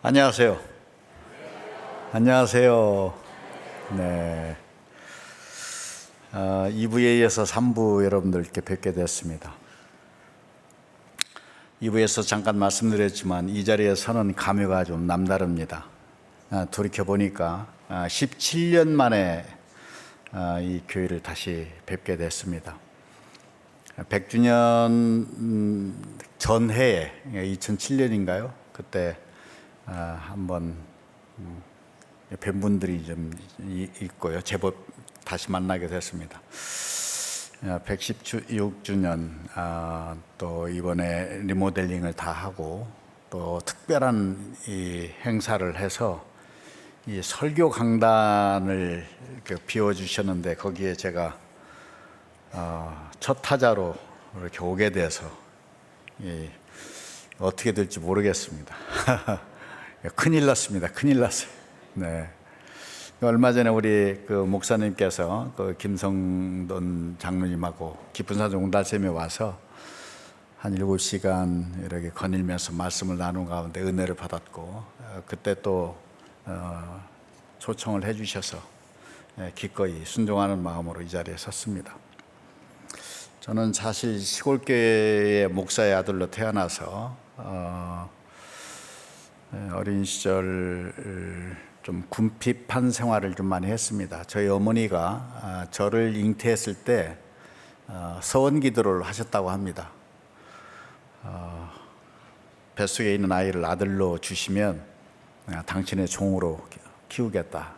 안녕하세요. 안녕하세요. 네. 2부에 이어서 3부 여러분들께 뵙게 됐습니다. 2부에서 잠깐 말씀드렸지만 이 자리에 서는 감회가 좀 남다릅니다. 돌이켜보니까 17년 만에 이 교회를 다시 뵙게 됐습니다. 100주년 전해에 2007년인가요? 그때 한번 뵌 분들이 좀 있고요. 제법 다시 만나게 됐습니다. 116주년 또 이번에 리모델링을 다 하고 또 특별한 이 행사를 해서 이 설교 강단을 비워주셨는데 거기에 제가 첫 타자로 이렇게 오게 돼서 어떻게 될지 모르겠습니다. 큰일 났습니다. 큰일 났어요. 네. 얼마 전에 우리 그 목사님께서 그 김성돈 장로님하고 깊은산 옹달샘에 와서 한 7시간 이렇게 거닐면서 말씀을 나눈 가운데 은혜를 받았고, 그때 또 초청을 해주셔서 기꺼이 순종하는 마음으로 이 자리에 섰습니다. 저는 사실 시골교회의 목사의 아들로 태어나서 어린 시절 좀 궁핍한 생활을 좀 많이 했습니다. 저희 어머니가 저를 잉태했을 때 서원 기도를 하셨다고 합니다. 뱃속에 있는 아이를 아들로 주시면 당신의 종으로 키우겠다,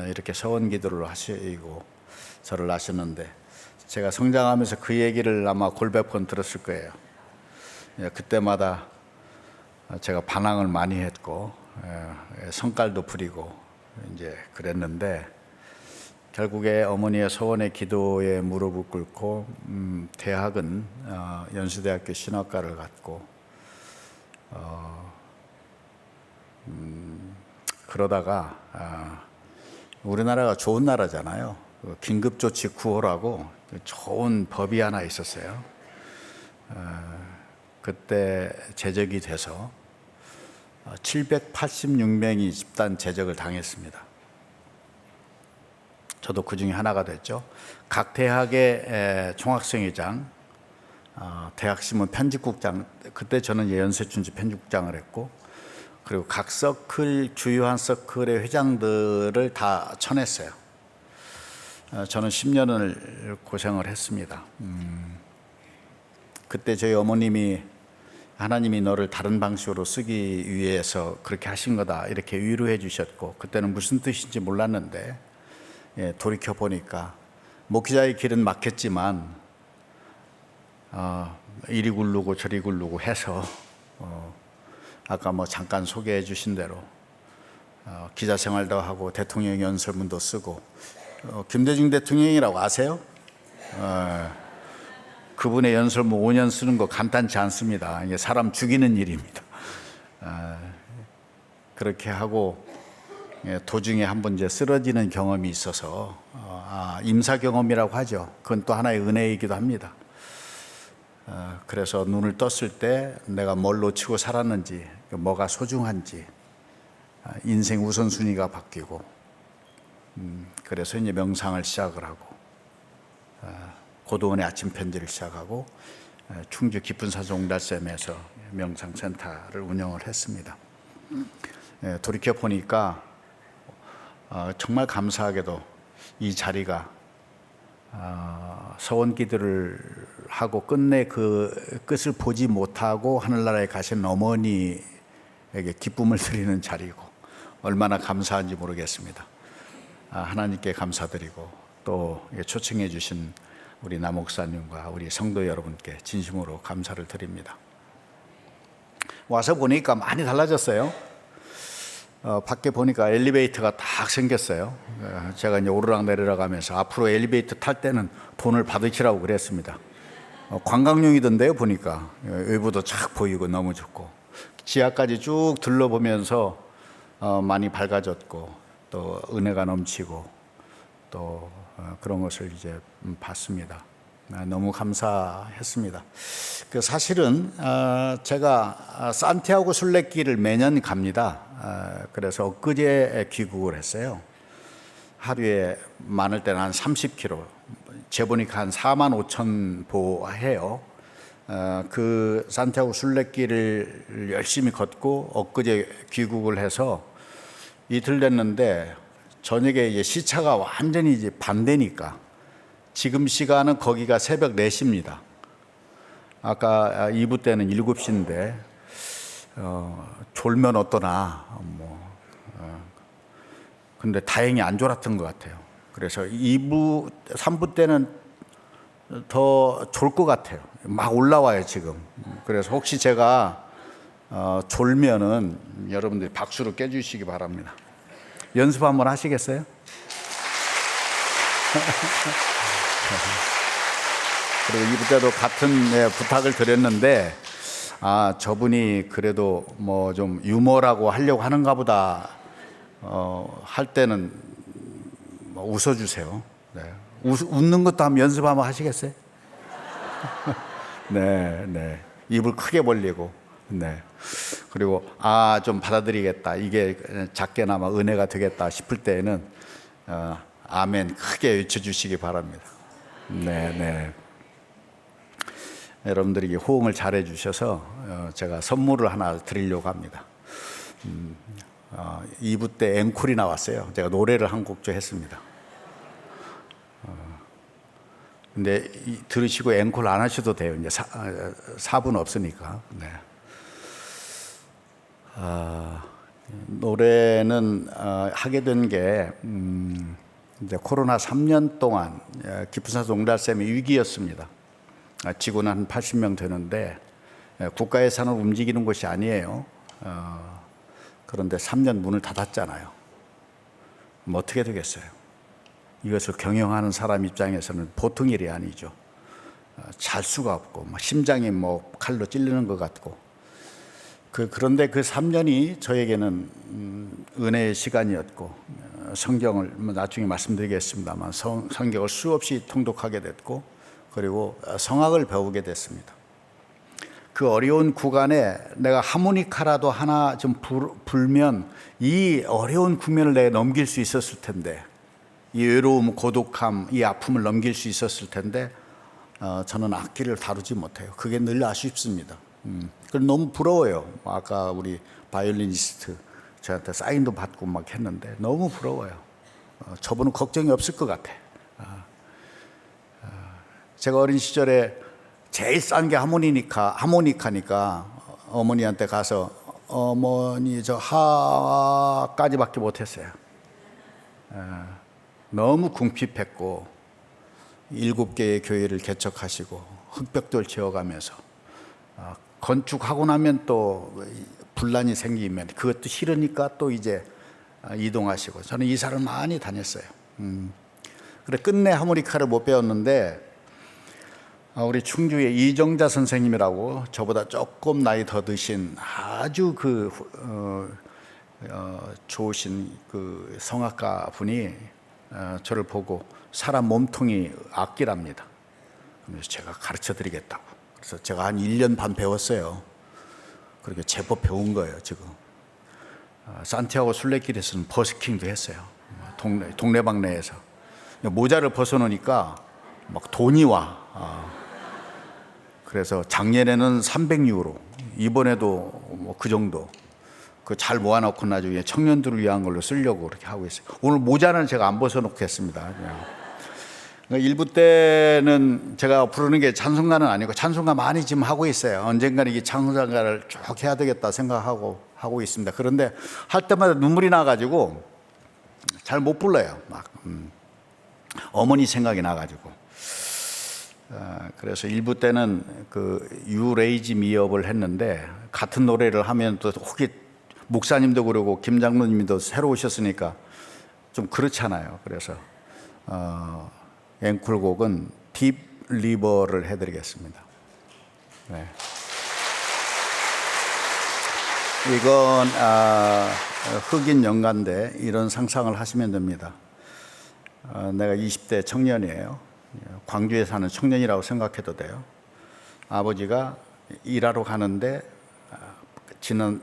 이렇게 서원 기도를 하시고 저를 낳으셨는데, 제가 성장하면서 그 얘기를 아마 골백 번 들었을 거예요. 그때마다 제가 반항을 많이 했고 성깔도 부리고 이제 그랬는데, 결국에 어머니의 소원의 기도에 무릎을 꿇고 대학은 연수대학교 신학과를 갔고, 그러다가 우리나라가 좋은 나라잖아요. 긴급조치 9호라고 좋은 법이 하나 있었어요. 그때 제적이 돼서 786명이 집단 제적을 당했습니다. 저도 그 중에 하나가 됐죠. 각 대학의 총학생회장, 대학신문 편집국장, 그때 저는 연세춘지 편집국장을 했고, 그리고 각 서클, 주요한 서클의 회장들을 다 쳐냈어요. 저는 10년을 고생을 했습니다. 그때 저희 어머님이 하나님이 너를 다른 방식으로 쓰기 위해서 그렇게 하신 거다, 이렇게 위로해 주셨고, 그때는 무슨 뜻인지 몰랐는데 돌이켜 보니까 목회자의 길은 막혔지만 이리 굴르고 저리 굴르고 해서 아까 뭐 잠깐 소개해 주신 대로 기자 생활도 하고 대통령 연설문도 쓰고, 김대중 대통령이라고 아세요? 그분의 연설문 5년 쓰는 거 간단치 않습니다. 이게 사람 죽이는 일입니다. 그렇게 하고 도중에 한번 이제 쓰러지는 경험이 있어서 임사 경험이라고 하죠. 그건 또 하나의 은혜이기도 합니다. 그래서 눈을 떴을 때 내가 뭘 놓치고 살았는지, 뭐가 소중한지, 인생 우선순위가 바뀌고, 그래서 이제 명상을 시작을 하고, 고도원의 아침 편지를 시작하고, 충주 깊은산 옹달샘에서 명상센터를 운영을 했습니다. 돌이켜 보니까 정말 감사하게도 이 자리가 서원 기도를 하고 끝내 그 끝을 보지 못하고 하늘나라에 가신 어머니에게 기쁨을 드리는 자리고, 얼마나 감사한지 모르겠습니다. 하나님께 감사드리고, 또 초청해 주신 우리 나 목사님과 우리 성도 여러분께 진심으로 감사를 드립니다. 와서 보니까 많이 달라졌어요. 밖에 보니까 엘리베이터가 딱 생겼어요. 제가 이제 오르락내리락 하면서 앞으로 엘리베이터 탈 때는 돈을 받으시라고 그랬습니다. 관광용이던데요. 보니까 외부도 쫙 보이고 너무 좋고, 지하까지 쭉 둘러보면서 많이 밝아졌고, 또 은혜가 넘치고, 또 그런 것을 이제 봤습니다. 너무 감사했습니다. 그 사실은 제가 산티아고 순례길을 매년 갑니다. 그래서 엊그제 귀국을 했어요. 하루에 많을 때는 한 30km, 재보니까 한 45,000보 해요. 그 산티아고 순례길을 열심히 걷고 엊그제 귀국을 해서 이틀 됐는데 저녁에 이제 시차가 완전히 이제 반대니까 지금 시간은 거기가 새벽 4시입니다. 아까 2부 때는 7시인데 졸면 어떠나 근데 다행히 안 졸았던 것 같아요. 그래서 2부, 3부 때는 더 졸 것 같아요. 막 올라와요 지금. 그래서 혹시 제가 졸면은 여러분들이 박수로 깨주시기 바랍니다. 연습 한번 하시겠어요? 그리고 2부 때도 같은 부탁을 드렸는데 저분이 그래도 뭐 좀 유머라고 하려고 하는가 보다 할 때는 뭐 웃어주세요. 네. 웃는 것도 한번 연습 한번 하시겠어요? 네. 입을 크게 벌리고, 네. 그리고 좀 받아들이겠다. 이게 작게나마 은혜가 되겠다 싶을 때에는 아멘 크게 외쳐주시기 바랍니다. 네. 여러분들이 호응을 잘해 주셔서 제가 선물을 하나 드리려고 합니다. 2부 때 앵콜이 나왔어요. 제가 노래를 한 곡 좀 했습니다. 근데 들으시고 앵콜 안 하셔도 돼요. 이제 4분 없으니까. 네. 노래는 하게 된 게 이제 코로나 3년 동안 깊은산 농달샘이 위기였습니다. 지구는 한 80명 되는데 국가 예산을 움직이는 곳이 아니에요. 그런데 3년 문을 닫았잖아요. 뭐 어떻게 되겠어요? 이것을 경영하는 사람 입장에서는 보통 일이 아니죠. 잘 수가 없고 심장이 뭐 칼로 찔리는 것 같고 그런데 그 3년이 저에게는 은혜의 시간이었고 성경을 나중에 말씀드리겠습니다만 성경을 수없이 통독하게 됐고 그리고 성악을 배우게 됐습니다. 그 어려운 구간에 내가 하모니카라도 하나 좀 불면 이 어려운 국면을 내가 넘길 수 있었을 텐데 이 외로움, 고독함, 이 아픔을 넘길 수 있었을 텐데 저는 악기를 다루지 못해요. 그게 늘 아쉽습니다. 그래서 너무 부러워요. 아까 우리 바이올리니스트 저한테 사인도 받고 막 했는데 너무 부러워요. 저분은 걱정이 없을 것 같아. 제가 어린 시절에 제일 싼 게 하모니카니까 어머니한테 가서 어머니 저 하까지밖에 못했어요. 너무 궁핍했고 7개의 교회를 개척하시고 흙벽돌 지어가면서 건축하고 나면 또 분란이 생기면 그것도 싫으니까 또 이제 이동하시고 저는 이사를 많이 다녔어요. 그래 끝내 하모니카를 못 배웠는데 우리 충주의 이정자 선생님이라고 저보다 조금 나이 더 드신 아주 좋으신 그 성악가 분이 저를 보고 사람 몸통이 악기랍니다. 그래서 제가 가르쳐 드리겠다고. 그래서 제가 한 1년 반 배웠어요. 그렇게 제법 배운 거예요, 지금. 산티아고 순례길에서는 버스킹도 했어요. 동네방네에서. 모자를 벗어놓으니까 막 돈이 와. 그래서 작년에는 300유로, 이번에도 뭐 그 정도. 그 잘 모아놓고 나중에 청년들을 위한 걸로 쓰려고 그렇게 하고 있어요. 오늘 모자는 제가 안 벗어놓겠습니다. 일부 때는 제가 부르는 게 찬송가는 아니고 찬송가 많이 지금 하고 있어요. 언젠가는 이 찬송가를 쭉 해야 되겠다 생각하고 하고 있습니다. 그런데 할 때마다 눈물이 나가지고 잘 못 불러요. 막 어머니 생각이 나가지고. 그래서 일부 때는 그 You Raise Me Up을 했는데 같은 노래를 하면 또 혹시 목사님도 그러고 김 장로님도 새로 오셨으니까 좀 그렇잖아요. 그래서 앵콜곡은 딥 리버를 해드리겠습니다. 네. 이건 흑인 연가인데 이런 상상을 하시면 됩니다. 내가 20대 청년이에요. 광주에 사는 청년이라고 생각해도 돼요. 아버지가 일하러 가는데 지난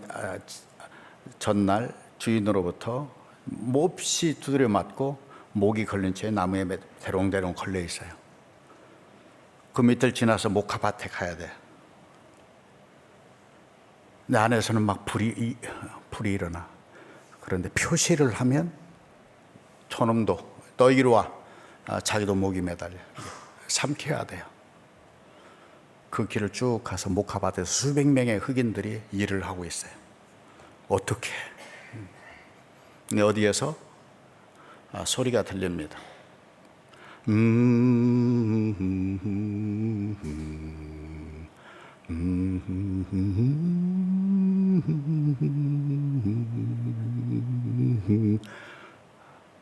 전날 주인으로부터 몹시 두드려 맞고 목이 걸린 채 나무에 대롱대롱 걸려 있어요. 그 밑을 지나서 목화밭에 가야 돼. 내 안에서는 막 불이 일어나. 그런데 표시를 하면 저놈도 너 이리 와. 자기도 목이 매달려. 삼켜야 돼요. 그 길을 쭉 가서 목화밭에서 수백 명의 흑인들이 일을 하고 있어요. 어떻게? 근데 어디에서 소리가 들립니다.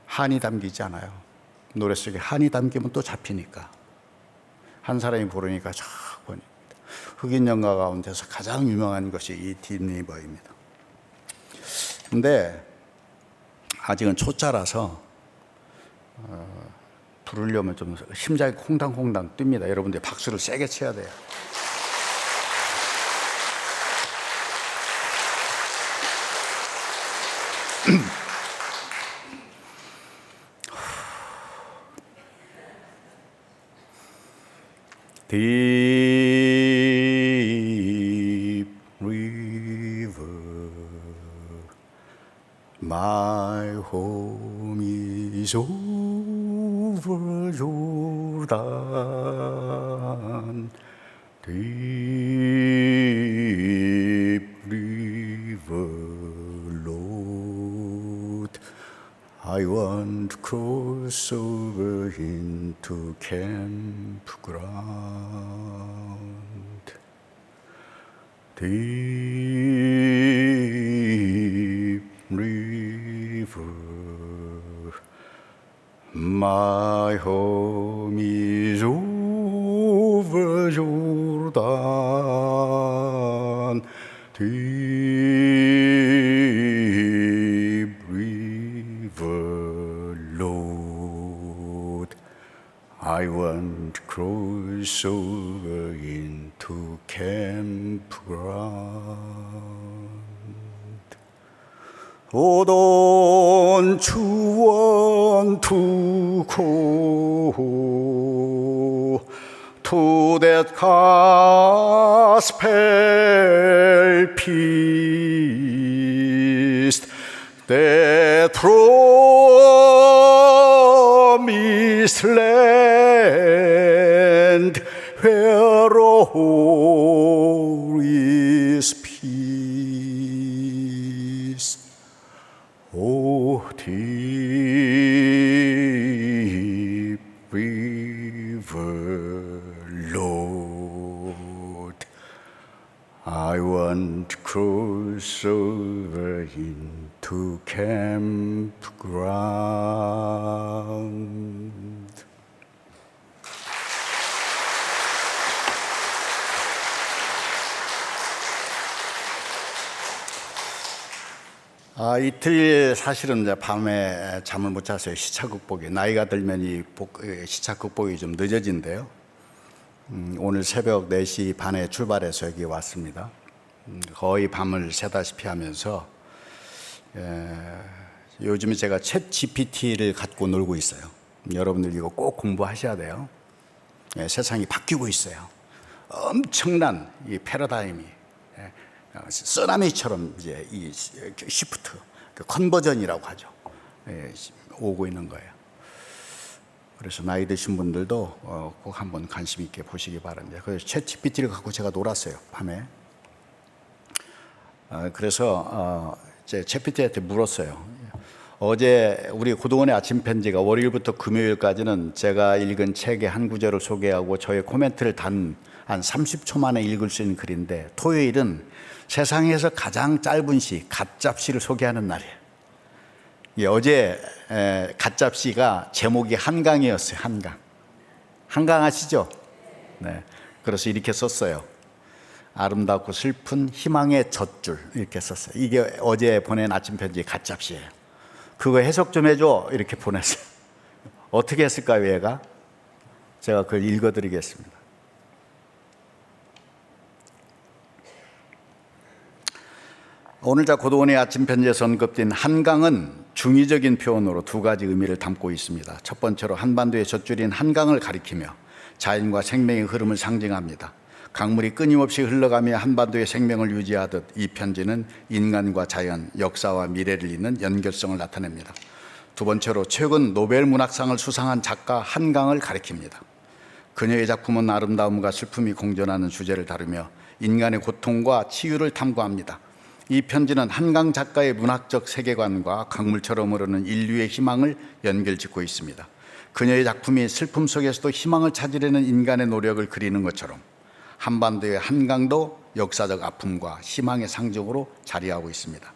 한이 담기지 않아요. 노래 속에 한이 담기면 또 잡히니까. 한 사람이 부르니까 쫙 보니 흑인 연가 가운데서 가장 유명한 것이 이 딥리버입니다. 근데 아직은 초짜라서 부르려면 좀 심장이 콩당콩당 뜁니다. 여러분들 박수를 세게 쳐야 돼요. Deep river, my home is over Jordan. Deep river, Lord, I want to cross over into campground. Deep river, my home is over Jordan. Deep river, Lord, I want to cross over into campground. Oh, don't you want to go to that gospel feast, that promised land where all is peace. Oh, deep river, Lord, I want to cross over into campground. 이틀 사실은 이제 밤에 잠을 못 잤어요. 시차 극복이. 나이가 들면 이 시차 극복이 좀 늦어진대요. 오늘 새벽 4시 반에 출발해서 여기 왔습니다. 거의 밤을 새다시피 하면서 요즘에 제가 챗 GPT를 갖고 놀고 있어요. 여러분들 이거 꼭 공부하셔야 돼요. 세상이 바뀌고 있어요. 엄청난 이 패러다임이 쓰나미처럼 이제 이 시프트, 컨버전이라고 하죠. 오고 있는 거예요. 그래서 나이 드신 분들도 꼭 한번 관심 있게 보시기 바랍니다. 그래서 챗 GPT를 갖고 제가 놀았어요, 밤에. 그래서 제 GPT한테 물었어요. 어제 우리 고등원의 아침 편지가 월요일부터 금요일까지는 제가 읽은 책의 한 구절을 소개하고 저의 코멘트를 단 한 30초 만에 읽을 수 있는 글인데, 토요일은 세상에서 가장 짧은 시, 갓잡시를 소개하는 날이에요. 어제 갓잡시가 제목이 한강이었어요. 한강 아시죠? 네. 그래서 이렇게 썼어요. 아름답고 슬픈 희망의 젖줄, 이렇게 썼어요. 이게 어제 보낸 아침 편지 갓잡시예요. 그거 해석 좀 해줘, 이렇게 보냈어요. 어떻게 했을까요, 얘가? 제가 그걸 읽어드리겠습니다. 오늘자 고도원의 아침 편지에서 언급된 한강은 중의적인 표현으로 두 가지 의미를 담고 있습니다. 첫 번째로 한반도의 젖줄인 한강을 가리키며 자연과 생명의 흐름을 상징합니다. 강물이 끊임없이 흘러가며 한반도의 생명을 유지하듯 이 편지는 인간과 자연, 역사와 미래를 잇는 연결성을 나타냅니다. 두 번째로 최근 노벨 문학상을 수상한 작가 한강을 가리킵니다. 그녀의 작품은 아름다움과 슬픔이 공존하는 주제를 다루며 인간의 고통과 치유를 탐구합니다. 이 편지는 한강 작가의 문학적 세계관과 강물처럼 흐르는 인류의 희망을 연결짓고 있습니다. 그녀의 작품이 슬픔 속에서도 희망을 찾으려는 인간의 노력을 그리는 것처럼 한반도의 한강도 역사적 아픔과 희망의 상징으로 자리하고 있습니다.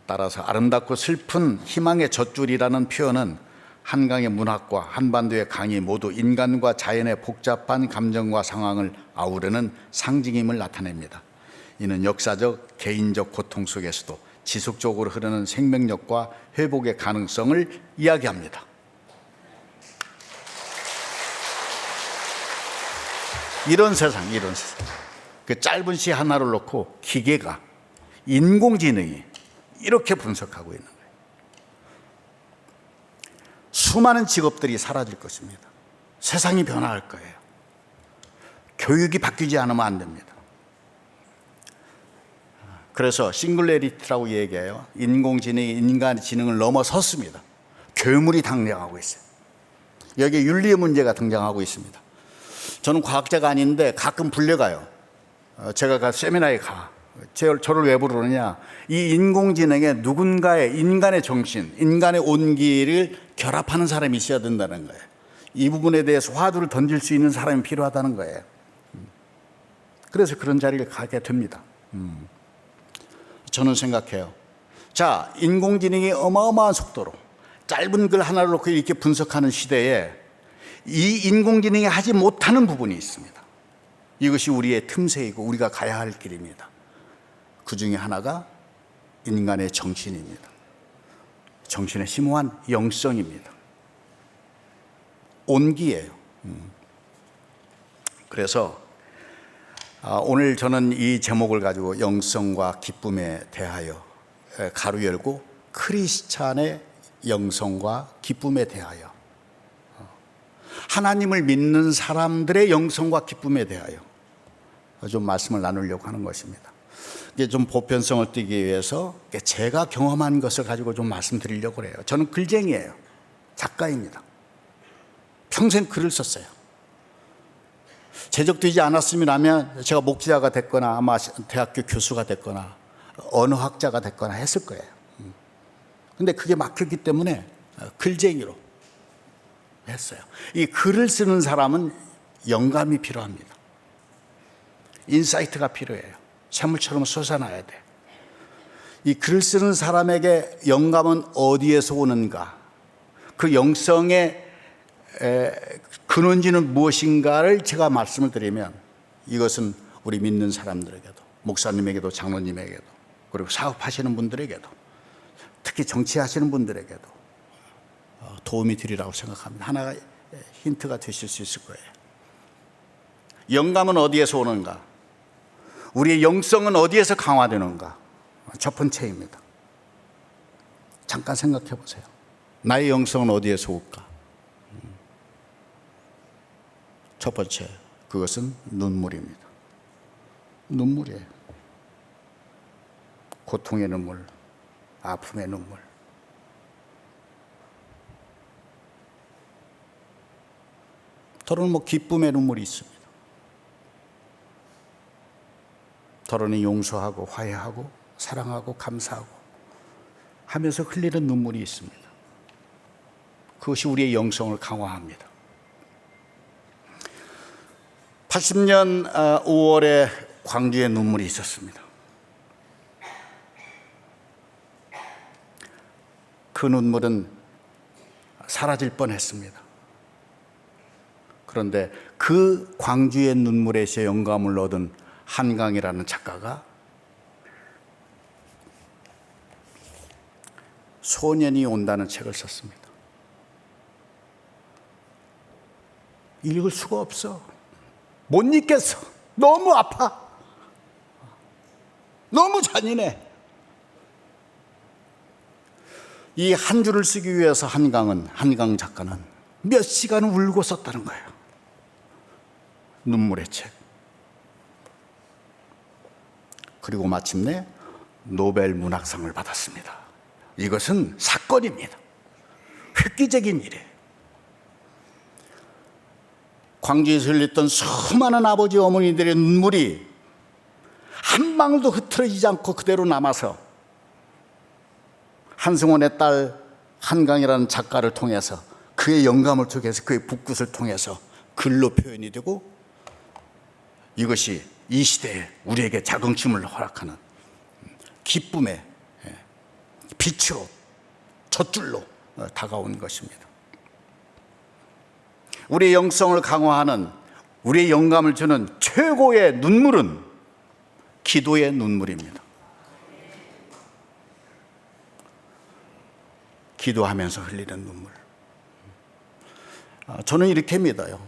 따라서 아름답고 슬픈 희망의 젖줄이라는 표현은 한강의 문학과 한반도의 강이 모두 인간과 자연의 복잡한 감정과 상황을 아우르는 상징임을 나타냅니다. 이는 역사적, 개인적 고통 속에서도 지속적으로 흐르는 생명력과 회복의 가능성을 이야기합니다. 이런 세상. 그 짧은 시 하나를 놓고 기계가, 인공지능이 이렇게 분석하고 있는 거예요. 수많은 직업들이 사라질 것입니다. 세상이 변화할 거예요. 교육이 바뀌지 않으면 안 됩니다. 그래서 싱글레리티라고 얘기해요. 인공지능이 인간의 지능을 넘어섰습니다. 괴물이 등장하고 있어요. 여기에 윤리의 문제가 등장하고 있습니다. 저는 과학자가 아닌데 가끔 불려가요. 제가 그 세미나에 가. 저를 왜 부르느냐. 이 인공지능에 누군가의 인간의 정신, 인간의 온기를 결합하는 사람이 있어야 된다는 거예요. 이 부분에 대해서 화두를 던질 수 있는 사람이 필요하다는 거예요. 그래서 그런 자리를 가게 됩니다. 저는 생각해요. 자, 인공지능이 어마어마한 속도로 짧은 글 하나를 놓고 이렇게 분석하는 시대에 이 인공지능이 하지 못하는 부분이 있습니다. 이것이 우리의 틈새이고 우리가 가야 할 길입니다. 그 중에 하나가 인간의 정신입니다. 정신의 심오한 영성입니다. 온기예요. 그래서 오늘 저는 이 제목을 가지고 영성과 기쁨에 대하여 가로 열고 크리스찬의 영성과 기쁨에 대하여 하나님을 믿는 사람들의 영성과 기쁨에 대하여 좀 말씀을 나누려고 하는 것입니다. 이게 좀 보편성을 띠기 위해서 제가 경험한 것을 가지고 좀 말씀드리려고 해요. 저는 글쟁이에요. 작가입니다. 평생 글을 썼어요. 제적되지 않았음이라면 제가 목회자가 됐거나 아마 대학교 교수가 됐거나 언어학자가 됐거나 했을 거예요. 근데 그게 막혔기 때문에 글쟁이로 했어요. 이 글을 쓰는 사람은 영감이 필요합니다. 인사이트가 필요해요. 샘물처럼 솟아나야 돼. 이 글을 쓰는 사람에게 영감은 어디에서 오는가? 그 영성의 근원지는 무엇인가를 제가 말씀을 드리면 이것은 우리 믿는 사람들에게도 목사님에게도 장로님에게도 그리고 사업하시는 분들에게도 특히 정치하시는 분들에게도 도움이 되리라고 생각합니다. 하나가 힌트가 되실 수 있을 거예요. 영감은 어디에서 오는가? 우리의 영성은 어디에서 강화되는가? 첫 번째입니다. 잠깐 생각해 보세요. 나의 영성은 어디에서 올까? 첫 번째, 그것은 눈물입니다. 눈물이에요. 고통의 눈물, 아픔의 눈물. 더러는 기쁨의 눈물이 있습니다. 더러는 용서하고 화해하고 사랑하고 감사하고 하면서 흘리는 눈물이 있습니다. 그것이 우리의 영성을 강화합니다. 80년 5월에 광주에 눈물이 있었습니다. 그 눈물은 사라질 뻔했습니다. 그런데 그 광주의 눈물에서 영감을 얻은 한강이라는 작가가 소년이 온다는 책을 썼습니다. 읽을 수가 없어. 못 읽겠어. 너무 아파. 너무 잔인해. 이 한 줄을 쓰기 위해서 한강 작가는 몇 시간을 울고 썼다는 거예요. 눈물의 책. 그리고 마침내 노벨 문학상을 받았습니다. 이것은 사건입니다. 획기적인 일이에요. 광주에서 흘렸던 수많은 아버지 어머니들의 눈물이 한 방울도 흐트러지지 않고 그대로 남아서 한승원의 딸 한강이라는 작가를 통해서 그의 영감을 통해서 그의 붓끝을 통해서 글로 표현이 되고 이것이 이 시대에 우리에게 자긍심을 허락하는 기쁨의 빛으로 젖줄로 다가온 것입니다. 우리의 영성을 강화하는 우리의 영감을 주는 최고의 눈물은 기도의 눈물입니다. 기도하면서 흘리는 눈물. 저는 이렇게 믿어요.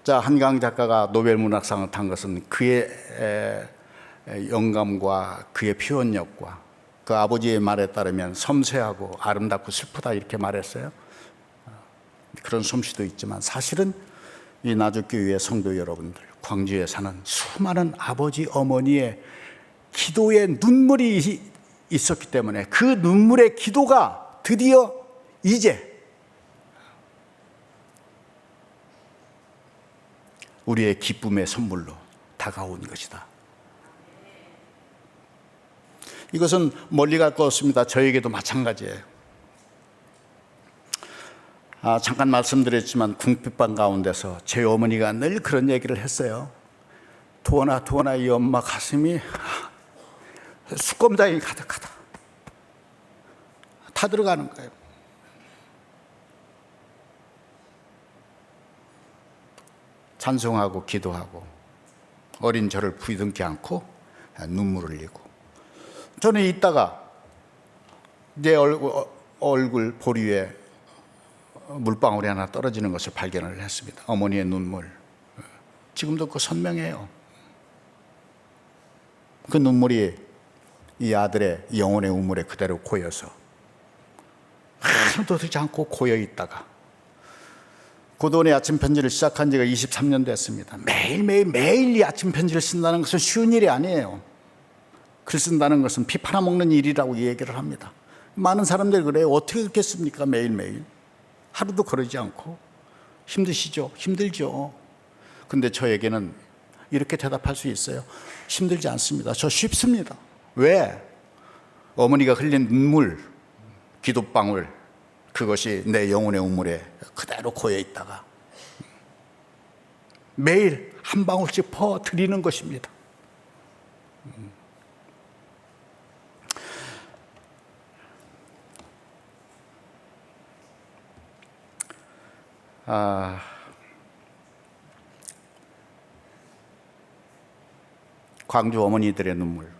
자, 한강 작가가 노벨 문학상을 탄 것은 그의 영감과 그의 표현력과 그 아버지의 말에 따르면 섬세하고 아름답고 슬프다 이렇게 말했어요. 그런 솜씨도 있지만 사실은 이 나주교회 성도 여러분들, 광주에 사는 수많은 아버지 어머니의 기도의 눈물이 있었기 때문에 그 눈물의 기도가 드디어 이제 우리의 기쁨의 선물로 다가온 것이다. 이것은 멀리 갈 것 없습니다. 저에게도 마찬가지예요. 잠깐 말씀드렸지만 궁핍방 가운데서 제 어머니가 늘 그런 얘기를 했어요. 도원아 이 엄마 가슴이 수검장이 가득하다. 다 들어가는 거예요. 찬송하고 기도하고 어린 저를 부둥켜 안고 눈물을 흘리고 저는 이따가 내 얼굴 보리에 물방울이 하나 떨어지는 것을 발견을 했습니다. 어머니의 눈물. 지금도 그 선명해요. 그 눈물이 이 아들의 영혼의 우물에 그대로 고여서 하나도 되지 않고 고여 있다가 고도원의 아침 편지를 시작한 지가 23년 됐습니다. 매일 이 아침 편지를 쓴다는 것은 쉬운 일이 아니에요. 글 쓴다는 것은 피 팔아먹는 일이라고 얘기를 합니다. 많은 사람들이 그래요. 어떻게 그렇겠습니까? 매일매일. 하루도 그러지 않고. 힘드시죠? 힘들죠. 근데 저에게는 이렇게 대답할 수 있어요. 힘들지 않습니다. 저 쉽습니다. 왜? 어머니가 흘린 눈물, 기도방울, 그것이 내 영혼의 우물에 그대로 고여 있다가 매일 한 방울씩 퍼드리는 것입니다. 광주 어머니들의 눈물,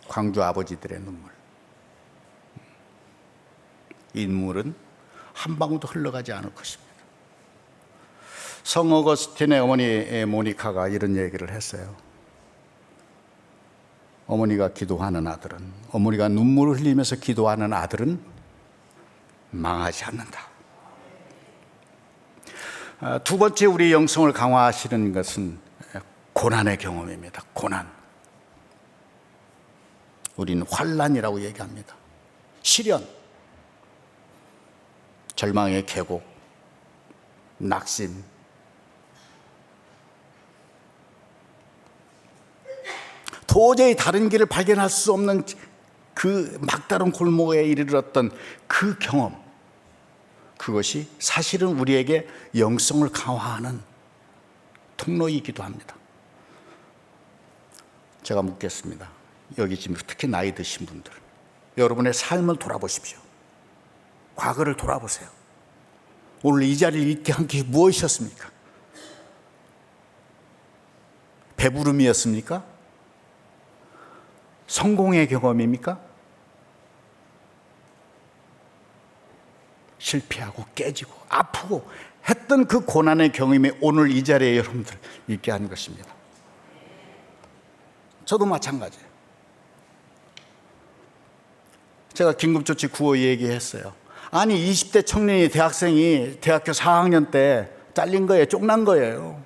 광주 아버지들의 눈물, 이 눈물은 한 방울도 흘러가지 않을 것입니다. 성 어거스틴의 어머니 모니카가 이런 얘기를 했어요. 어머니가 기도하는 아들은, 어머니가 눈물을 흘리면서 기도하는 아들은 망하지 않는다. 두 번째 우리 영성을 강화하시는 것은 고난의 경험입니다. 고난. 우리는 환난이라고 얘기합니다. 시련, 절망의 계곡, 낙심, 도저히 다른 길을 발견할 수 없는 그 막다른 골목에 이르렀던 그 경험, 그것이 사실은 우리에게 영성을 강화하는 통로이기도 합니다. 제가 묻겠습니다. 여기 지금 특히 나이 드신 분들, 여러분의 삶을 돌아보십시오. 과거를 돌아보세요. 오늘 이 자리를 있게 한 게 무엇이었습니까? 배부름이었습니까? 성공의 경험입니까? 실패하고 깨지고 아프고 했던 그 고난의 경험이 오늘 이 자리에 여러분들 있게 한 것입니다. 저도 마찬가지예요. 제가 긴급조치 구호 얘기했어요. 아니 20대 청년이 대학생이 대학교 4학년 때 잘린 거예요. 쫓난 거예요.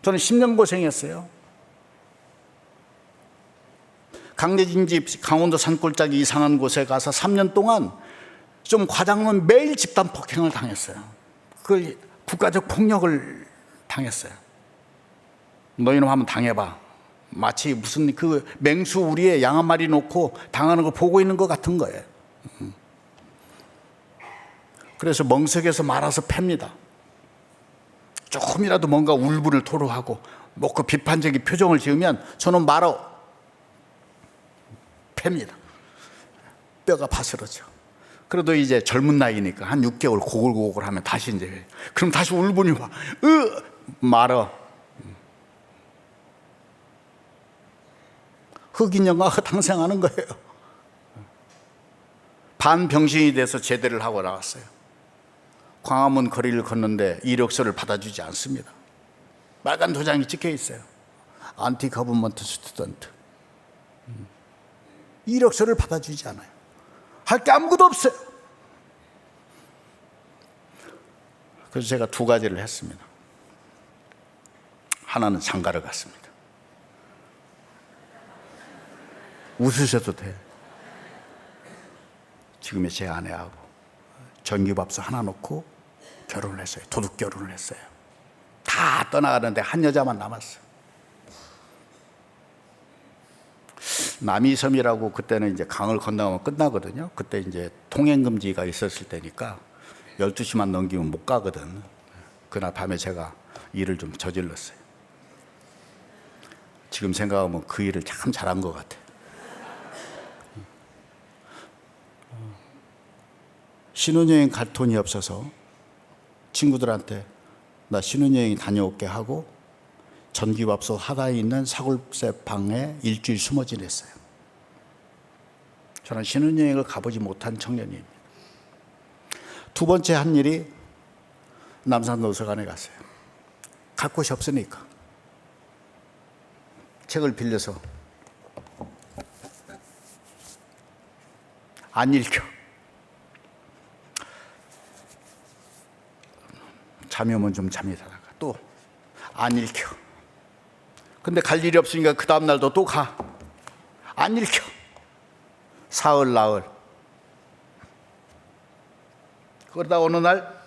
저는 10년 고생했어요. 강제징집 강원도 산골짜기 이상한 곳에 가서 3년 동안 좀 과장하면 매일 집단 폭행을 당했어요. 그 국가적 폭력을 당했어요. 너희는 한번 당해봐. 마치 무슨 그 맹수 우리의 양 한 마리 놓고 당하는 걸 보고 있는 것 같은 거예요. 그래서 멍석에서 말아서 팹니다. 조금이라도 뭔가 울분을 토로하고 뭐 그 비판적인 표정을 지으면 저는 말아 팹니다. 뼈가 바스러져. 그래도 이제 젊은 나이니까 한 6개월 고글고글 하면 다시 이제 그럼 다시 울분이 와. 말아. 흑인 영화가 탄생하는 거예요. 반병신이 돼서 제대를 하고 나왔어요. 광화문 거리를 걷는데 이력서를 받아주지 않습니다. 빨간 도장이 찍혀 있어요. 안티 거버먼트 스튜던트. 이력서를 받아주지 않아요. 할 게 아무것도 없어요. 그래서 제가 두 가지를 했습니다. 하나는 장가를 갔습니다. 웃으셔도 돼요. 지금의 제 아내하고 전기밥솥 하나 놓고 결혼을 했어요. 도둑 결혼을 했어요. 다 떠나가는데 한 여자만 남았어요. 남이섬이라고 그때는 이제 강을 건너가면 끝나거든요. 그때 이제 통행금지가 있었을 때니까 12시만 넘기면 못 가거든. 그날 밤에 제가 일을 좀 저질렀어요. 지금 생각하면 그 일을 참 잘한 것 같아요. 신혼여행 갈 돈이 없어서 친구들한테 나 신혼여행 다녀올게 하고 전기밥솥 하나에 있는 사골세 방에 일주일 숨어 지냈어요. 저는 신혼여행을 가보지 못한 청년입니다. 두 번째 한 일이 남산도서관에 갔어요. 갈 곳이 없으니까 책을 빌려서 안 읽혀. 잠이 오면 좀 잠이 자다가 또 안 읽혀. 근데 갈 일이 없으니까 그 다음 날도 또 가. 안 읽혀. 사흘 나흘. 그러다 어느 날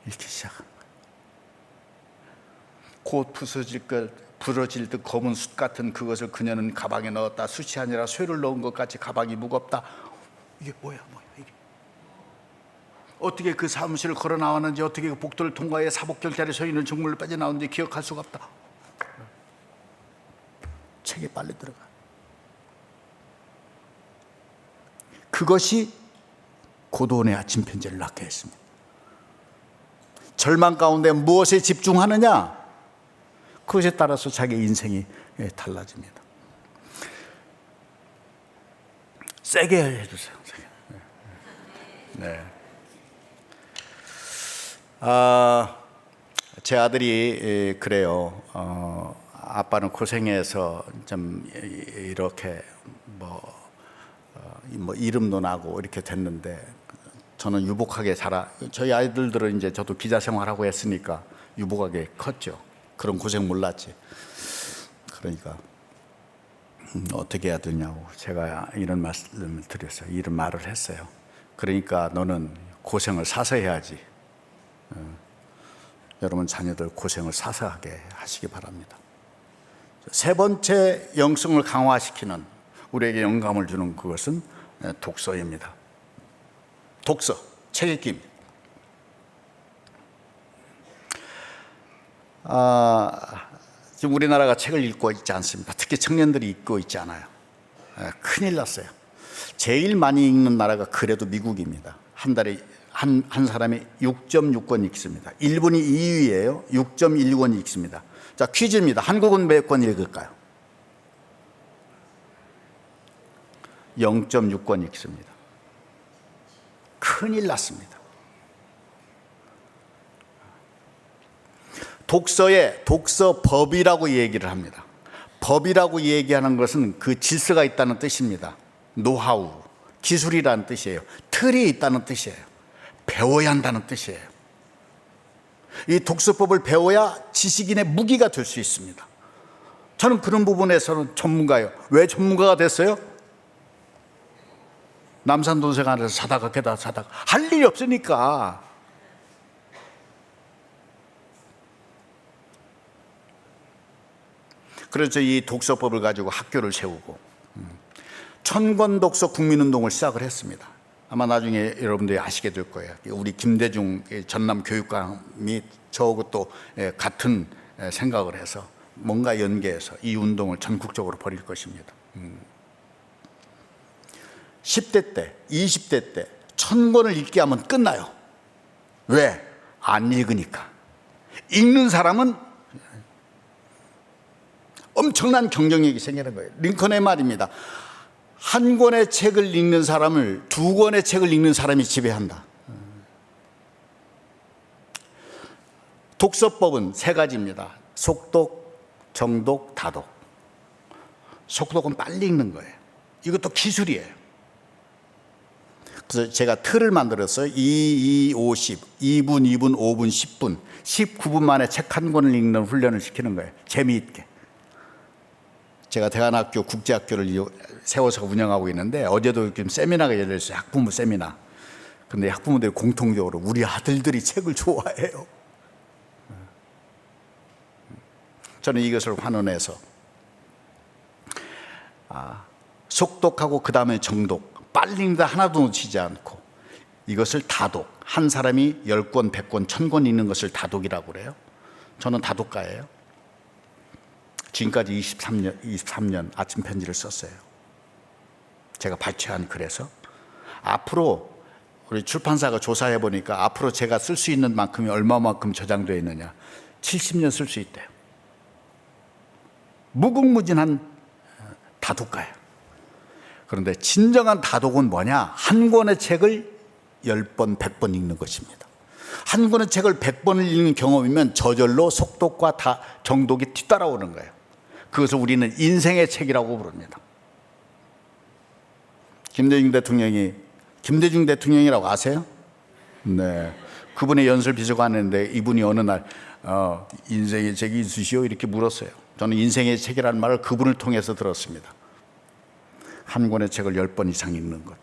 읽기 시작한 거야. 곧 부러질 듯 검은 숯 같은 그것을 그녀는 가방에 넣었다. 숯이 아니라 쇠를 넣은 것 같이 가방이 무겁다. 이게 뭐야 이게. 어떻게 그 사무실을 걸어 나왔는지, 어떻게 그 복도를 통과해 사복경찰에 서 있는 정문을 빠져나오는지 기억할 수가 없다. 책에 빨리 들어가. 그것이 고도원의 아침 편지를 낳게 했습니다. 절망 가운데 무엇에 집중하느냐, 그것에 따라서 자기 인생이 달라집니다. 세게 해주세요. 네. 제 아들이 그래요. 아빠는 고생해서 좀 이렇게 뭐 이름도 나고 이렇게 됐는데 저는 유복하게 저희 아이들은 이제 저도 기자 생활하고 했으니까 유복하게 컸죠. 그런 고생 몰랐지. 그러니까 어떻게 해야 되냐고 제가 이런 말씀을 드렸어요. 이런 말을 했어요. 그러니까 너는 고생을 사서 해야지. 여러분 자녀들 고생을 사서 하게 하시기 바랍니다. 세 번째 영성을 강화시키는, 우리에게 영감을 주는 그것은 독서입니다. 독서, 책 읽기. 지금 우리나라가 책을 읽고 있지 않습니다. 특히 청년들이 읽고 있지 않아요. 큰일 났어요. 제일 많이 읽는 나라가 그래도 미국입니다. 한 달에 한 사람이 6.6권 읽습니다. 일본이 2위예요. 6.1권 읽습니다. 자, 퀴즈입니다. 한국은 몇 권 읽을까요? 0.6권 읽습니다. 큰일 났습니다. 독서에 독서법이라고 얘기를 합니다. 법이라고 얘기하는 것은 그 질서가 있다는 뜻입니다. 노하우, 기술이라는 뜻이에요. 틀이 있다는 뜻이에요. 배워야 한다는 뜻이에요. 이 독서법을 배워야 지식인의 무기가 될 수 있습니다. 저는 그런 부분에서는 전문가예요. 왜 전문가가 됐어요? 남산도서관에서 사다가 게다 사다가 할 일이 없으니까. 그래서 이 독서법을 가지고 학교를 세우고 천권독서 국민운동을 시작을 했습니다. 아마 나중에 여러분들이 아시게 될 거예요. 우리 김대중 전남 교육감이 저하고 또 같은 생각을 해서 뭔가 연계해서 이 운동을 전국적으로 벌일 것입니다. 10대 때, 20대 때 천권을 읽게 하면 끝나요. 왜? 안 읽으니까. 읽는 사람은 엄청난 경쟁력이 생기는 거예요. 링컨의 말입니다. 한 권의 책을 읽는 사람을 두 권의 책을 읽는 사람이 지배한다. 독서법은 세 가지입니다. 속독, 정독, 다독. 속독은 빨리 읽는 거예요. 이것도 기술이에요. 그래서 제가 틀을 만들었어요. 2, 2, 50, 2분, 2분, 5분, 10분, 19분 만에 책 한 권을 읽는 훈련을 시키는 거예요. 재미있게. 제가 대안학교 국제학교를 세워서 운영하고 있는데 어제도 지금 세미나가 열렸어요. 학부모 세미나. 근데 학부모들이 공통적으로 우리 아들들이 책을 좋아해요. 저는 이것을 환원해서 속독하고 그 다음에 정독, 빨리 읽는다 하나도 놓치지 않고 이것을 다독, 한 사람이 10권, 100권, 1000권 읽는 것을 다독이라고 그래요. 저는 다독가예요. 지금까지 23년 아침 편지를 썼어요. 제가 발췌한 글에서 앞으로 우리 출판사가 조사해 보니까 앞으로 제가 쓸 수 있는 만큼이 얼마만큼 저장되어 있느냐, 70년 쓸 수 있대요. 무궁무진한 다독가예요. 그런데 진정한 다독은 뭐냐? 한 권의 책을 10번, 100번 읽는 것입니다. 한 권의 책을 100번을 읽는 경험이면 저절로 속독과 정독이 뒤따라오는 거예요. 그것을 우리는 인생의 책이라고 부릅니다. 김대중 대통령이라고 아세요? 네. 그분의 연설 비서관인데 이분이 어느 날 인생의 책이 있으시오? 이렇게 물었어요. 저는 인생의 책이라는 말을 그분을 통해서 들었습니다. 한 권의 책을 10번 이상 읽는 것.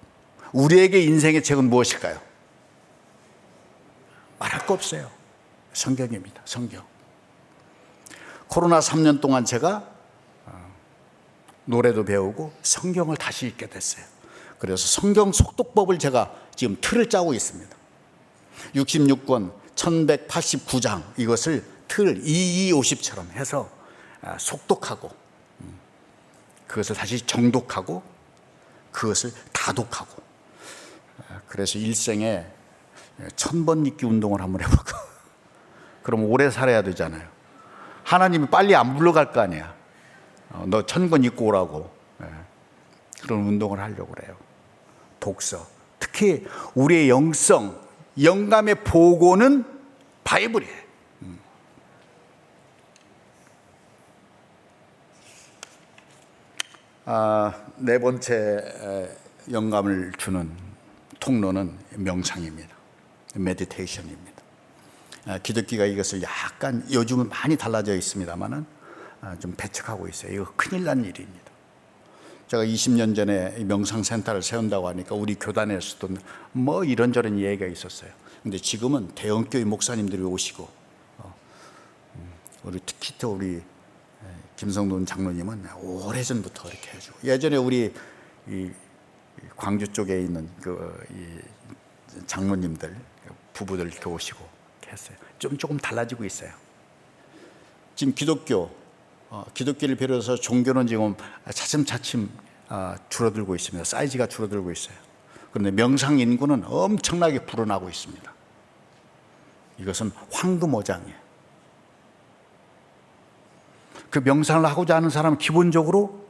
우리에게 인생의 책은 무엇일까요? 말할 거 없어요. 성경입니다. 성경. 코로나 3년 동안 제가 노래도 배우고 성경을 다시 읽게 됐어요. 그래서 성경 속독법을 제가 지금 틀을 짜고 있습니다. 66권 1189장 이것을 틀 2250처럼 해서 속독하고 그것을 다시 정독하고 그것을 다독하고 그래서 일생에 1000번 읽기 운동을 한번 해볼까. 그럼 오래 살아야 되잖아요. 하나님이 빨리 안 불러갈 거 아니야. 너 1000권 읽고 오라고. 그런 운동을 하려고 그래요. 독서. 특히 우리의 영성, 영감의 보고는 바이블이에요. 네 번째 영감을 주는 통로는 명상입니다. 메디테이션입니다. 기독교가 이것을 약간 요즘은 많이 달라져 있습니다만은 좀 배척하고 있어요. 이거 큰일 난 일입니다. 제가 20년 전에 명상센터를 세운다고 하니까 우리 교단에서도 뭐 이런저런 얘기가 있었어요. 근데 지금은 대형교회 목사님들이 오시고 우리 특히 또 우리 김성돈 장로님은 오래전부터 이렇게 해주고 예전에 우리 이 광주 쪽에 있는 이 장로님들 부부들 이렇게 오시고 이렇게 했어요. 조금 달라지고 있어요. 지금 기독교를 비롯해서 종교는 지금 차츰차츰 줄어들고 있습니다. 사이즈가 줄어들고 있어요. 그런데 명상 인구는 엄청나게 불어나고 있습니다. 이것은 황금어장이에요. 그 명상을 하고자 하는 사람은 기본적으로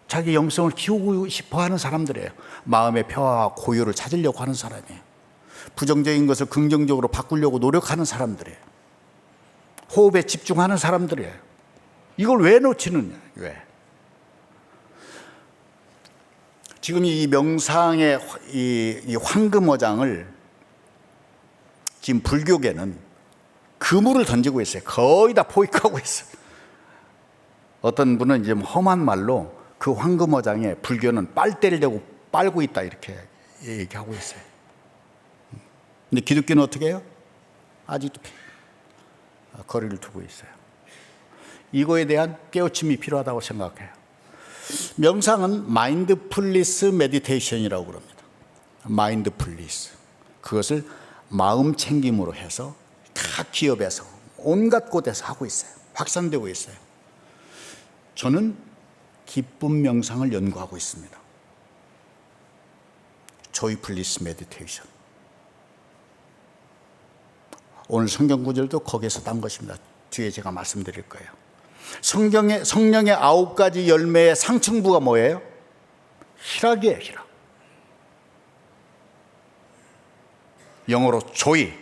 자기 영성을 키우고 싶어 하는 사람들이에요. 마음의 평화와 고요를 찾으려고 하는 사람이에요. 부정적인 것을 긍정적으로 바꾸려고 노력하는 사람들이에요. 호흡에 집중하는 사람들이에요. 이걸 왜 놓치느냐? 왜? 지금 이 명상의 이 황금어장을 지금 불교계는 그물을 던지고 있어요. 거의 다 포획하고 있어요. 어떤 분은 이제 험한 말로 그 황금어장에 불교는 빨대를 대고 빨고 있다 이렇게 얘기하고 있어요. 근데 기독교는 어떻게 해요? 아직도 거리를 두고 있어요. 이거에 대한 깨우침이 필요하다고 생각해요. 명상은 마인드풀리스 메디테이션이라고 그럽니다. 마인드풀리스. 그것을 마음 챙김으로 해서 각 기업에서 온갖 곳에서 하고 있어요. 확산되고 있어요. 저는 기쁨 명상을 연구하고 있습니다. 조이풀리스 메디테이션. 오늘 성경 구절도 거기에서 딴 것입니다. 뒤에 제가 말씀드릴 거예요. 성령의 9가지 열매의 상층부가 뭐예요? 희락이에요. 희락. 영어로 조이.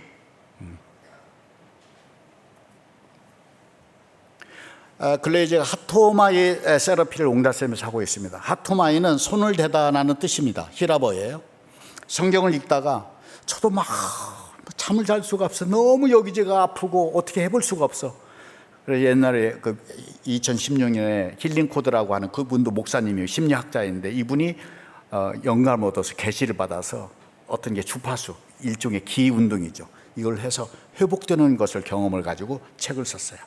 근래에 제가 하토마이 세라피를 옹달샘에서 하고 있습니다. 하토마이는 손을 대다라는 뜻입니다. 히라버예요. 성경을 읽다가 저도 막 잠을 잘 수가 없어. 너무 여기저기가 아프고 어떻게 해볼 수가 없어. 그래서 옛날에 2016년에 힐링 코드라고 하는 그분도 목사님이에요. 심리학자인데 이분이 영감을 얻어서 계시를 받아서 어떤 게 주파수, 일종의 기 운동이죠. 이걸 해서 회복되는 것을 경험을 가지고 책을 썼어요.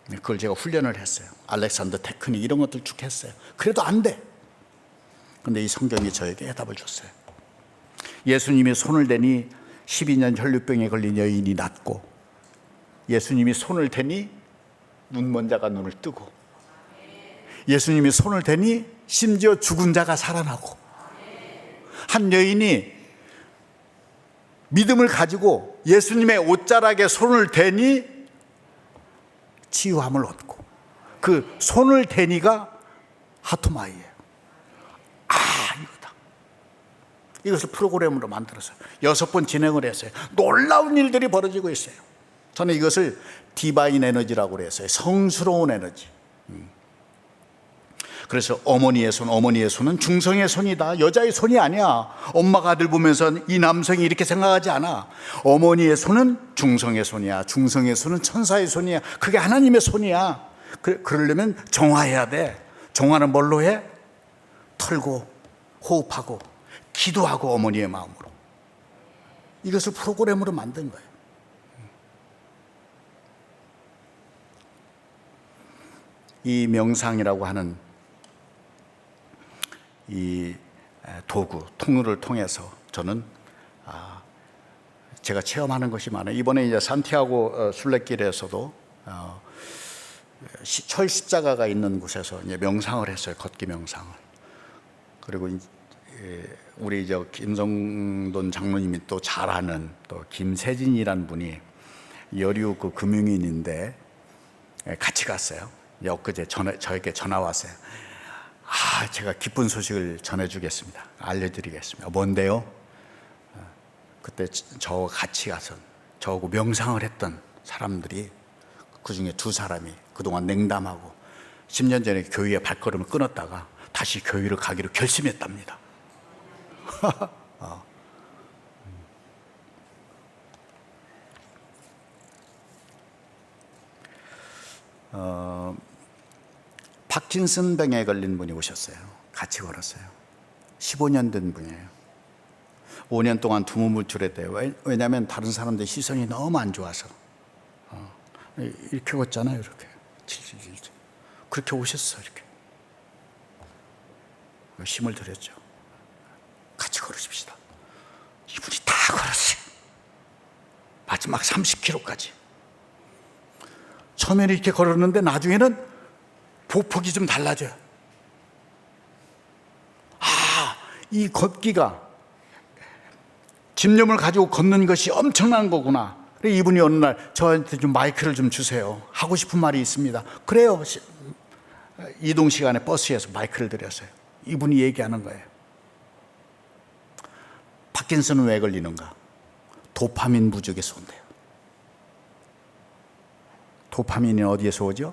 그걸 제가 훈련을 했어요. 알렉산더 테크닉 이런 것들 쭉 했어요. 그래도 안 돼. 근데 이 성경이 저에게 해답을 줬어요. 예수님이 손을 대니 12년 혈류병에 걸린 여인이 낫고, 예수님이 손을 대니 눈먼 자가 눈을 뜨고, 예수님이 손을 대니 심지어 죽은 자가 살아나고, 한 여인이 믿음을 가지고 예수님의 옷자락에 손을 대니 치유함을 얻고, 그 손을 대니가 하토마이예요. 이거다. 이것을 프로그램으로 만들어서 6번 진행을 했어요. 놀라운 일들이 벌어지고 있어요. 저는 이것을 디바인 에너지라고 그랬어요. 성스러운 에너지. 그래서 어머니의 손은 중성의 손이다. 여자의 손이 아니야. 엄마가 아들 보면서 이 남성이 이렇게 생각하지 않아. 어머니의 손은 중성의 손이야. 중성의 손은 천사의 손이야. 그게 하나님의 손이야. 그러려면 정화해야 돼. 정화는 뭘로 해? 털고 호흡하고 기도하고 어머니의 마음으로. 이것을 프로그램으로 만든 거예요. 이 명상이라고 하는 이 도구, 통로를 통해서 저는 제가 체험하는 것이 많아요. 이번에 이제 산티아고 순례길에서도 철 십자가가 있는 곳에서 이제 명상을 했어요. 걷기 명상을. 그리고 우리 김성돈 장로님이 또 잘 아는 또 김세진이라는 분이 여류 그 금융인인데 같이 갔어요. 엊그제 저에게 전화 왔어요. 제가 기쁜 소식을 전해주겠습니다. 알려드리겠습니다. 뭔데요? 그때 저와 같이 가서 저하고 명상을 했던 사람들이 그 중에 2사람이 그동안 냉담하고 10년 전에 교회에 발걸음을 끊었다가 다시 교회를 가기로 결심했답니다. 파킨슨 병에 걸린 분이 오셨어요. 같이 걸었어요. 15년 된 분이에요. 5년 동안 두무물출했대요. 왜냐하면 다른 사람들 시선이 너무 안 좋아서. 이렇게 걷잖아요. 이렇게 질질질질. 그렇게 오셨어. 이렇게 힘을 들였죠. 같이 걸으십시다. 이분이 다 걸었어요. 마지막 30km까지. 처음에는 이렇게 걸었는데 나중에는 보폭이 좀 달라져요. 이 걷기가 집념을 가지고 걷는 것이 엄청난 거구나. 이분이 어느 날 저한테 좀 마이크를 좀 주세요. 하고 싶은 말이 있습니다. 그래요. 이동 시간에 버스에서 마이크를 드렸어요. 이분이 얘기하는 거예요. 파킨슨은 왜 걸리는가? 도파민 부족에서 온대요. 도파민이 어디에서 오죠?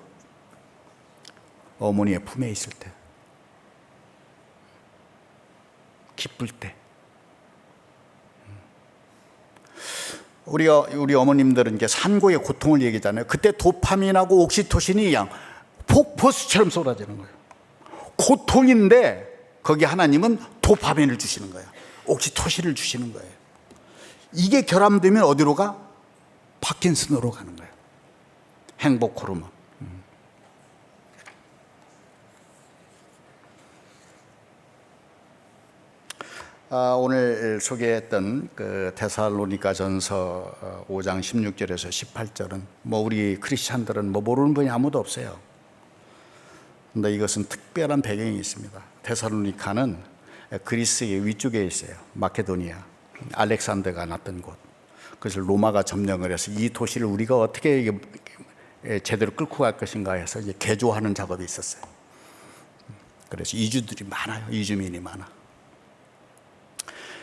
어머니의 품에 있을 때, 기쁠 때. 우리 어머님들은 이제 산고의 고통을 얘기하잖아요. 그때 도파민하고 옥시토신이 그냥 폭포수처럼 쏟아지는 거예요. 고통인데 거기 하나님은 도파민을 주시는 거예요. 옥시토신을 주시는 거예요. 이게 결함되면 어디로 가? 파킨슨으로 가는 거예요. 행복 호르몬. 오늘 소개했던 그 데살로니가전서 5장 16절에서 18절은 뭐 우리 크리스찬들은 뭐 모르는 분이 아무도 없어요. 근데 이것은 특별한 배경이 있습니다. 데살로니가는 그리스의 위쪽에 있어요. 마케도니아, 알렉산더가 났던 곳. 그래서 로마가 점령을 해서 이 도시를 우리가 어떻게 제대로 끌고 갈 것인가 해서 이제 개조하는 작업이 있었어요. 그래서 이주들이 많아요. 이주민이 많아.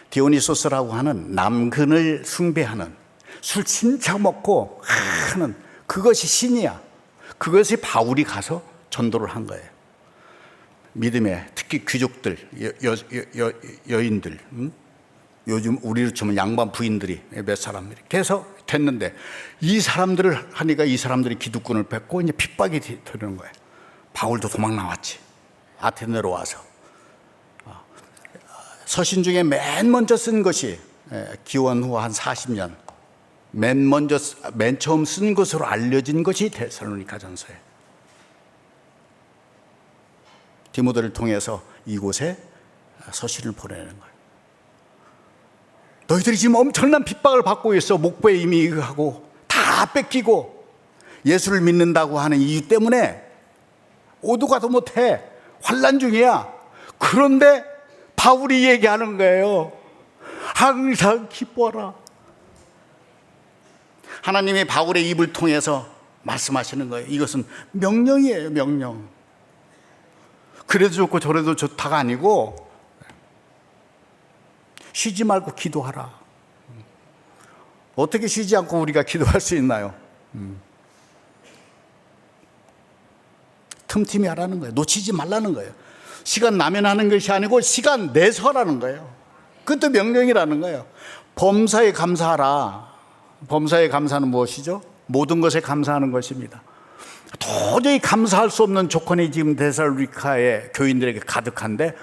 디오니소스라고 하는 남근을 숭배하는, 술 진짜 먹고 하는 그것이 신이야. 그것이 바울이 가서 전도를 한 거예요. 믿음의 특히 귀족들, 여인들, 요즘 우리로 치면 양반 부인들이 몇 사람들이 그래서 됐는데, 이 사람들을 하니까 이 사람들이 기득권을 뺏고 이제 핍박이 되는 거예요. 바울도 도망 나왔지. 아테네로 와서. 서신 중에 맨 먼저 쓴 것이 기원 후 한 40년 맨 처음 쓴 것으로 알려진 것이 데살로니가전서예요. 디모데를 통해서 이곳에 서신을 보내는 거예요. 너희들이 지금 엄청난 핍박을 받고 있어. 목배에 이미 하고 다 뺏기고 예수를 믿는다고 하는 이유 때문에 오도 가도 못해. 환난 중이야. 그런데 바울이 얘기하는 거예요. 항상 기뻐라. 하나님이 바울의 입을 통해서 말씀하시는 거예요. 이것은 명령이에요. 명령. 그래도 좋고 저래도 좋다가 아니고 쉬지 말고 기도하라. 어떻게 쉬지 않고 우리가 기도할 수 있나요? 틈틈이 하라는 거예요. 놓치지 말라는 거예요. 시간 나면 하는 것이 아니고 시간 내서라는 거예요. 그것도 명령이라는 거예요. 범사에 감사하라. 범사에 감사는 무엇이죠? 모든 것에 감사하는 것입니다. 도저히 감사할 수 없는 조건이 지금 데살로니가의 교인들에게 가득한데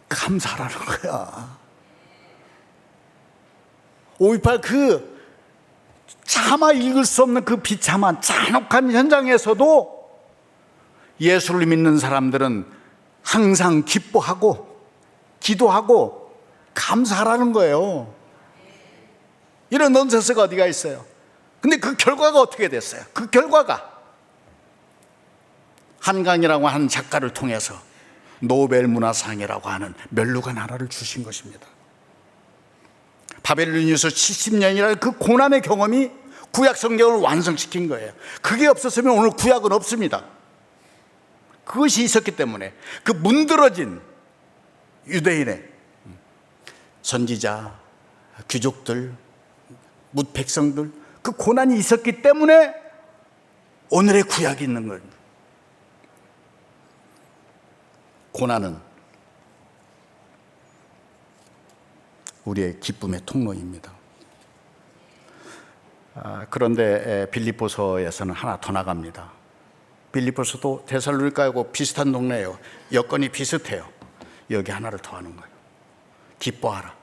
감사하라는 거야. 5.18 그 차마 읽을 수 없는 그 비참한 잔혹한 현장에서도 예수를 믿는 사람들은 항상 기뻐하고 기도하고 감사하라는 거예요. 이런 넌센스가 어디가 있어요? 근데 그 결과가 어떻게 됐어요? 그 결과가 한강이라고 하는 작가를 통해서 노벨 문화상이라고 하는 멸류관 하나를 주신 것입니다. 바벨로니아서 70년이라는 그 고난의 경험이 구약 성경을 완성시킨 거예요. 그게 없었으면 오늘 구약은 없습니다. 그것이 있었기 때문에 그 문드러진 유대인의 선지자, 귀족들, 뭇 백성들 그 고난이 있었기 때문에 오늘의 구약이 있는 거예요. 고난은 우리의 기쁨의 통로입니다. 그런데 빌립보서에서는 하나 더 나갑니다. 빌립보서도 데살로니가하고 비슷한 동네예요. 여건이 비슷해요. 여기 하나를 더 하는 거예요. 기뻐하라.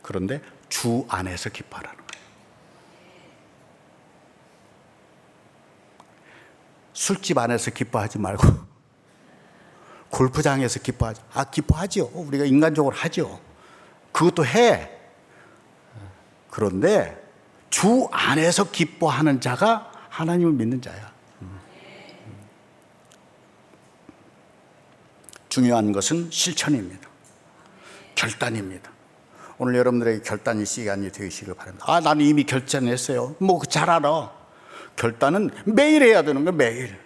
그런데 주 안에서 기뻐하라는 거예요. 술집 안에서 기뻐하지 말고 골프장에서 기뻐하죠. 기뻐하죠. 우리가 인간적으로 하죠. 그것도 해. 그런데 주 안에서 기뻐하는 자가 하나님을 믿는 자야. 중요한 것은 실천입니다. 결단입니다. 오늘 여러분들에게 결단의 시간이 되시길 바랍니다. 나는 이미 결단했어요. 잘 알아. 결단은 매일 해야 되는 거예요. 매일.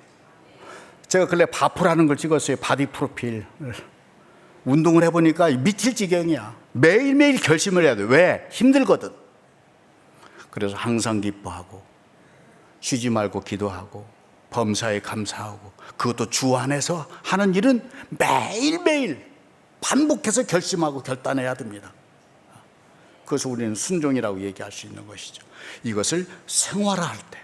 제가 근래 바프라는 걸 찍었어요. 바디 프로필. 운동을 해보니까 미칠 지경이야. 매일매일 결심을 해야 돼. 왜? 힘들거든. 그래서 항상 기뻐하고 쉬지 말고 기도하고 범사에 감사하고, 그것도 주 안에서 하는 일은 매일매일 반복해서 결심하고 결단해야 됩니다. 그것을 우리는 순종이라고 얘기할 수 있는 것이죠. 이것을 생활화할 때,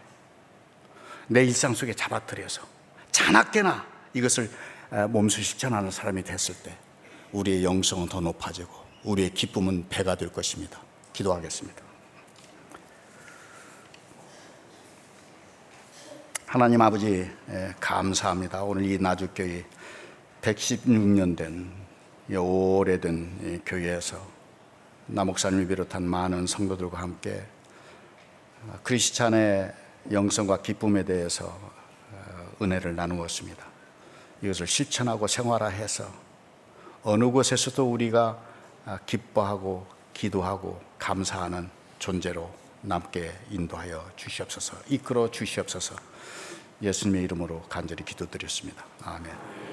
내 일상 속에 잡아들여서 자나깨나 이것을 몸소 실천하는 사람이 됐을 때 우리의 영성은 더 높아지고 우리의 기쁨은 배가 될 것입니다. 기도하겠습니다. 하나님 아버지, 감사합니다. 오늘 이 나주교회 116년 된 이 오래된 이 교회에서 나 목사님을 비롯한 많은 성도들과 함께 크리스찬의 영성과 기쁨에 대해서 은혜를 나누었습니다. 이것을 실천하고 생활화해서 어느 곳에서도 우리가 기뻐하고 기도하고 감사하는 존재로 남게 인도하여 주시옵소서, 이끌어 주시옵소서. 예수님의 이름으로 간절히 기도드렸습니다. 아멘.